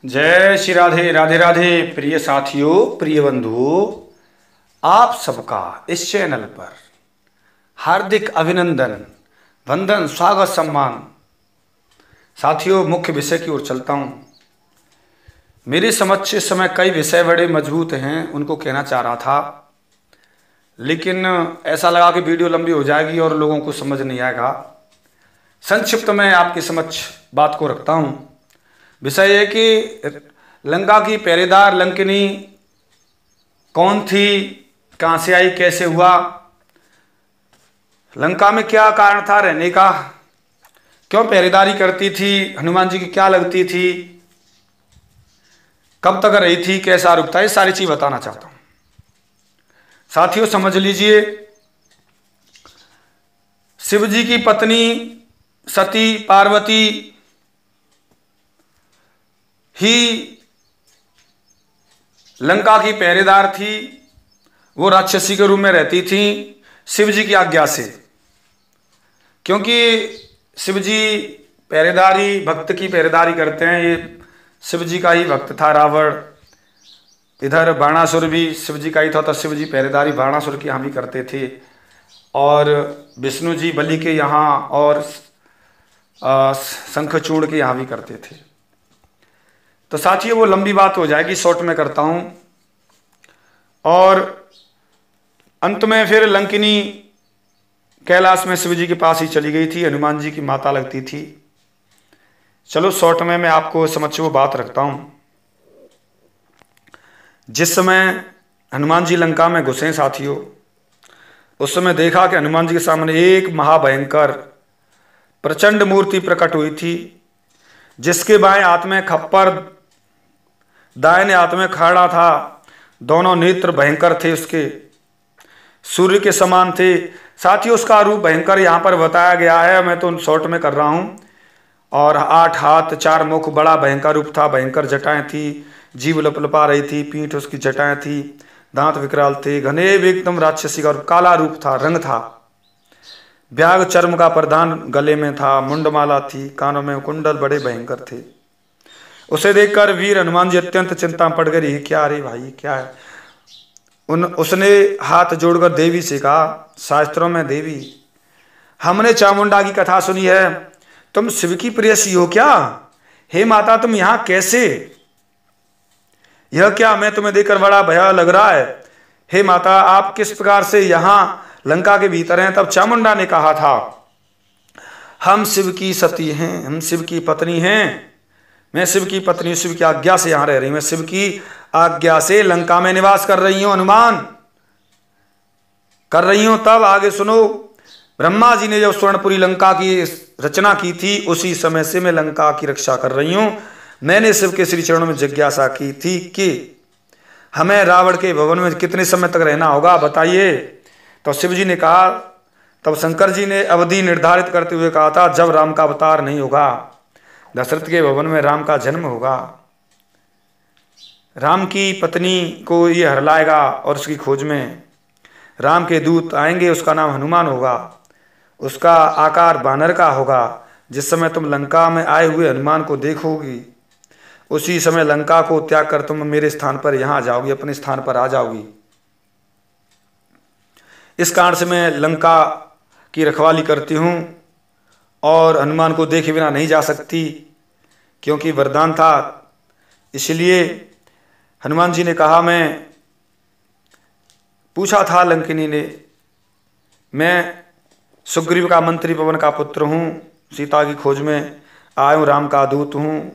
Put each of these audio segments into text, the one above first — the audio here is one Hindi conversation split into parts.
जय श्री राधे राधे राधे। प्रिय साथियों, प्रिय बंधुओं, आप सबका इस चैनल पर हार्दिक अभिनंदन, वंदन, स्वागत, सम्मान। साथियों, मुख्य विषय की ओर चलता हूं। मेरे समक्ष इस समय कई विषय बड़े मजबूत हैं, उनको कहना चाह रहा था, लेकिन ऐसा लगा कि वीडियो लंबी हो जाएगी और लोगों को समझ नहीं आएगा। संक्षिप्त में आपके समक्ष बात को रखता हूं। विषय है कि लंका की पहरेदार लंकिनी कौन थी, कहां से आई, कैसे हुआ, लंका में क्या कारण था रहने का, क्यों पहरेदारी करती थी, हनुमान जी की क्या लगती थी, कब तक रही थी, कैसा रूप था, ये सारी चीज बताना चाहता हूं। साथियों, समझ लीजिए, शिव जी की पत्नी सती पार्वती ही लंका की पहरेदार थी। वो राक्षसी के रूप में रहती थी शिव जी की आज्ञा से, क्योंकि शिव जी पहरेदारी, भक्त की पहरेदारी करते हैं। ये शिव जी का ही भक्त था रावण। इधर बाणासुर भी शिव जी का ही था, तो शिव जी पहरेदारी बाणासुर की यहाँ भी करते थे, और विष्णु जी बलि के यहाँ और शंखचूड़ के यहाँ भी करते थे। तो साथियों, वो लंबी बात हो जाएगी, शॉर्ट में करता हूं। और अंत में फिर लंकिनी कैलाश में शिव जी के पास ही चली गई थी, हनुमान जी की माता लगती थी। चलो शॉर्ट में मैं आपको समझ वो बात रखता हूं। जिस समय हनुमान जी लंका में घुसे साथियों, उस समय देखा कि हनुमान जी के सामने एक महाभयंकर प्रचंड मूर्ति प्रकट हुई थी, जिसके बाएं हाथ में खप्पर, दाहिने हाथ में खाड़ा था। दोनों नेत्र भयंकर थे, उसके सूर्य के समान थे। साथियों, उसका रूप भयंकर यहाँ पर बताया गया है, मैं तो शॉर्ट में कर रहा हूँ। और 8 हाथ 4 मुख, बड़ा भयंकर रूप था, भयंकर जटाएं थी, जीभ लपलपा रही थी, पीठ उसकी जटाएं थी, दांत विकराल थे, घने एकदम राक्षसी का रूप, काला रूप था, रंग था, ब्याग चर्म का परिधान गले में था, मुंडमाला थी, कानों में कुंडल बड़े भयंकर थे। उसे देखकर वीर हनुमान जी अत्यंत चिंता में पड़ गई। क्या, अरे भाई क्या है? उसने हाथ जोड़कर देवी से कहा, शास्त्रों में देवी, हमने चामुंडा की कथा सुनी है, तुम शिव की प्रेयसी हो क्या? हे माता, तुम यहां कैसे? यह क्या, मैं तुम्हें देखकर बड़ा भया लग रहा है। हे माता, आप किस प्रकार से यहां लंका के भीतर हैं? तब चामुंडा ने कहा था, हम शिव की सती हैं, हम शिव की पत्नी हैं, मैं शिव की पत्नी, शिव की आज्ञा से यहां रह रही हूं, मैं शिव की आज्ञा से लंका में निवास कर रही हूं, हनुमान कर रही हूं। तब आगे सुनो, ब्रह्मा जी ने जब स्वर्णपुरी लंका की रचना की थी, उसी समय से मैं लंका की रक्षा कर रही हूं। मैंने शिव के श्री चरणों में जिज्ञासा की थी कि हमें रावण के भवन में कितने समय तक रहना होगा, बताइए। तो शिव जी ने कहा, तब शंकर जी ने अवधि निर्धारित करते हुए कहा था, जब राम का अवतार नहीं होगा, दशरथ के भवन में राम का जन्म होगा, राम की पत्नी को ये हरलाएगा और उसकी खोज में राम के दूत आएंगे, उसका नाम हनुमान होगा, उसका आकार बानर का होगा। जिस समय तुम लंका में आए हुए हनुमान को देखोगी, उसी समय लंका को त्याग कर तुम मेरे स्थान पर यहां आ जाओगी, अपने स्थान पर आ जाओगी। इस कारण से मैं लंका की रखवाली करती हूं और हनुमान को देखे बिना नहीं जा सकती, क्योंकि वरदान था। इसलिए हनुमान जी ने कहा, मैं पूछा था लंकिनी ने, मैं सुग्रीव का मंत्री, पवन का पुत्र हूँ, सीता की खोज में आया हूँ, राम का दूत हूँ,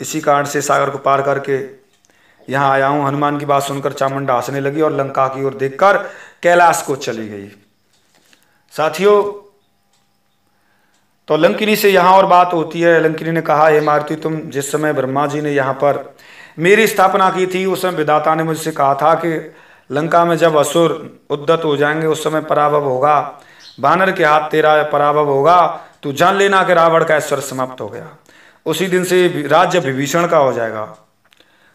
इसी कारण से सागर को पार करके यहाँ आया हूँ। हनुमान की बात सुनकर चामुंडा हंसने लगी और लंका की ओर देखकर कैलाश को चली गई। साथियों, तो लंकिनी से यहाँ और बात होती है। लंकिनी ने कहा, हे मारुति, तुम जिस समय ब्रह्मा जी ने यहाँ पर मेरी स्थापना की थी, उस समय विधाता ने मुझसे कहा था कि लंका में जब असुर उद्यत हो जाएंगे, उस समय पराभव होगा, बानर के हाथ तेरा पराभव होगा, तू जान लेना कि रावण का ऐश्वर्य समाप्त हो गया। उसी दिन से राज्य विभीषण का हो जाएगा।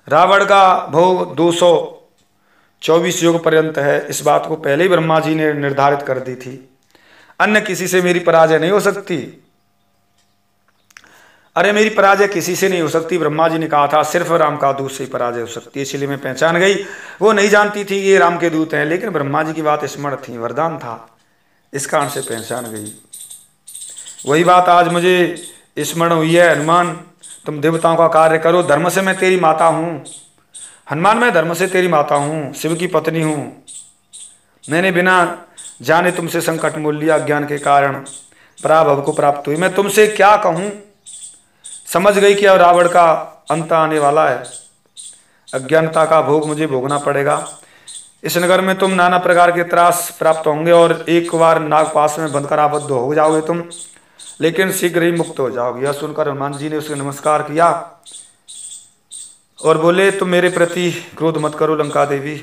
रावण का भोग 224 युग पर्यंत है। इस बात को पहले ही ब्रह्मा जी ने निर्धारित कर दी थी, अन्य किसी से मेरी पराजय नहीं हो सकती। अरे मेरी पराजय किसी से नहीं हो सकती, ब्रह्मा जी ने कहा था सिर्फ राम का दूत से ही पराजय हो सकती है, इसलिए मैं पहचान गई। वो नहीं जानती थी ये राम के दूत हैं, लेकिन ब्रह्मा जी की बात स्मरण थी, वरदान था, इस कारण से पहचान गई। वही बात आज मुझे स्मरण हुई है। हनुमान तुम देवताओं का कार्य करो, धर्म से मैं तेरी माता हूँ। हनुमान मैं धर्म से तेरी माता हूँ, शिव की पत्नी हूँ। मैंने बिना जाने तुमसे संकट मोल लिया, अज्ञान के कारण पराभव को प्राप्त हुई। मैं तुमसे क्या कहूँ, समझ गई कि अब रावण का अंत आने वाला है, अज्ञानता का भोग मुझे भोगना पड़ेगा। इस नगर में तुम नाना प्रकार के त्रास प्राप्त होंगे और एक बार नागपाश में बंधकर आबद्ध हो जाओगे तुम, लेकिन शीघ्र ही मुक्त हो जाओगे। यह सुनकर हनुमान जी ने उसके नमस्कार किया और बोले तुम मेरे प्रति क्रोध मत करो लंका देवी।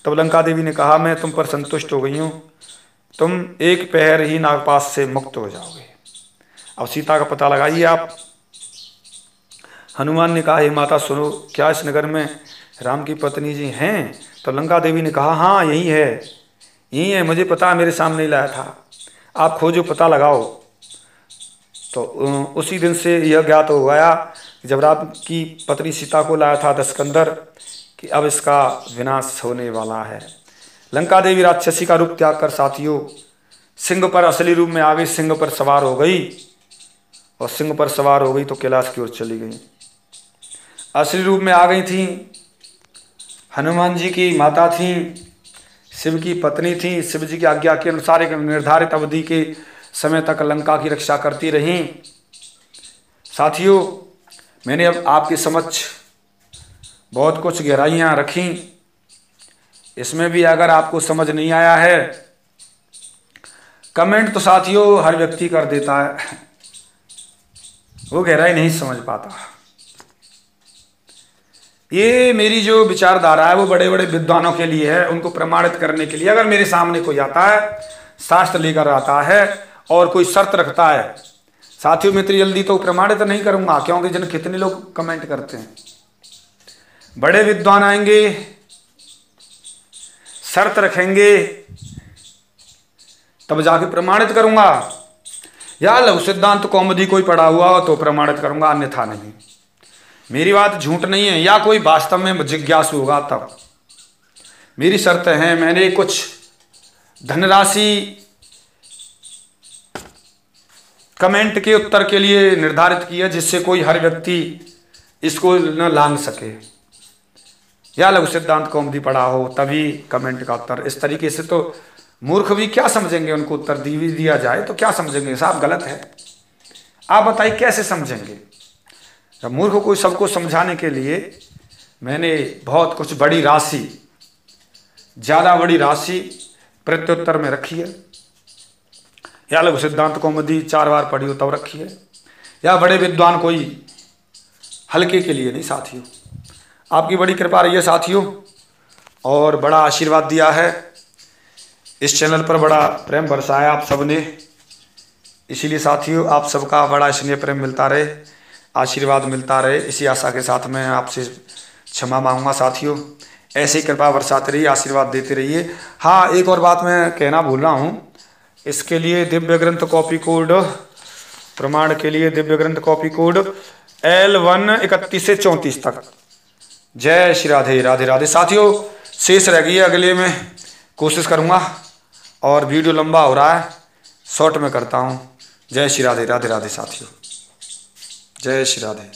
तब लंका देवी ने कहा मैं तुम पर संतुष्ट हो गई हूँ, तुम एक पहर ही नागपाश से मुक्त हो जाओगे। अब सीता का पता लगाइए आप। हनुमान ने कहा हे माता सुनो, क्या इस नगर में राम की पत्नी जी हैं? तो लंका देवी ने कहा हाँ यही है, यही है, मुझे पता है, मेरे सामने ही लाया था, आप खोजो पता लगाओ। तो उसी दिन से यह ज्ञात हो गया जब राम की पत्नी सीता को लाया था दशकंदर कि अब इसका विनाश होने वाला है। लंका देवी राक्षसी का रूप त्याग कर साथियों सिंह पर असली रूप में आ गई, सिंह पर सवार हो गई और सिंह पर सवार हो गई तो कैलाश की ओर चली गई। असली रूप में आ गई थी, हनुमान जी की माता थी, शिव की पत्नी थी, शिव जी की आज्ञा के अनुसार एक निर्धारित अवधि के समय तक लंका की रक्षा करती रही। साथियों मैंने अब आपके समक्ष बहुत कुछ गहराइयाँ रखी, इसमें भी अगर आपको समझ नहीं आया है कमेंट तो साथियों हर व्यक्ति कर देता है, वो गहराई नहीं समझ पाता। ये मेरी जो विचारधारा है वो बड़े बड़े विद्वानों के लिए है, उनको प्रमाणित करने के लिए। अगर मेरे सामने कोई आता है, शास्त्र लेकर आता है और कोई शर्त रखता है, साथियों मैं इतनी जल्दी तो प्रमाणित नहीं करूंगा, क्योंकि जन कितने लोग कमेंट करते हैं। बड़े विद्वान आएंगे, शर्त रखेंगे, तब जाके प्रमाणित करूंगा, या लघु सिद्धांत कौमुदी कोई पढ़ा हुआ हो तो प्रमाणित करूंगा, अन्यथा नहीं। मेरी बात झूठ नहीं है, या कोई वास्तव में जिज्ञासु होगा तब। मेरी शर्त है, मैंने कुछ धनराशि कमेंट के उत्तर के लिए निर्धारित की है, जिससे कोई हर व्यक्ति इसको न लांघ सके, या लघु सिद्धांत कौमुदी पढ़ा हो तभी कमेंट का उत्तर। इस तरीके से तो मूर्ख भी क्या समझेंगे, उनको उत्तर दिया जाए तो क्या समझेंगे, साहब गलत है। आप बताइए कैसे समझेंगे? जब मूर्ख को सबको समझाने के लिए मैंने बहुत कुछ बड़ी राशि, ज़्यादा बड़ी राशि प्रत्युत्तर में रखी है, या लघु सिद्धांत कौमुदी 4 बार पढ़ी हो तब रखी है, या बड़े विद्वान कोई हल्के के लिए नहीं। साथियों आपकी बड़ी कृपा रही है साथियों, और बड़ा आशीर्वाद दिया है, इस चैनल पर बड़ा प्रेम बरसाया आप सबने, इसीलिए साथियों आप सबका बड़ा स्नेह प्रेम मिलता रहे, आशीर्वाद मिलता रहे, इसी आशा के साथ मैं आपसे क्षमा मांगूंगा। साथियों ऐसे ही कृपा बरसाते रहिए, आशीर्वाद देते रहिए। हाँ एक और बात मैं कहना भूल रहा हूँ, इसके लिए दिव्य ग्रंथ कॉपी कोड, प्रमाण के लिए दिव्य ग्रंथ कॉपी कोड L1 31 से 34 तक। जय श्री राधे, राधे राधे। साथियों शेष रह गई है, अगले में कोशिश करूँगा, और वीडियो लंबा हो रहा है, शॉर्ट में करता हूँ। जय श्री राधे, राधे राधे साथियों, जय श्री राधे।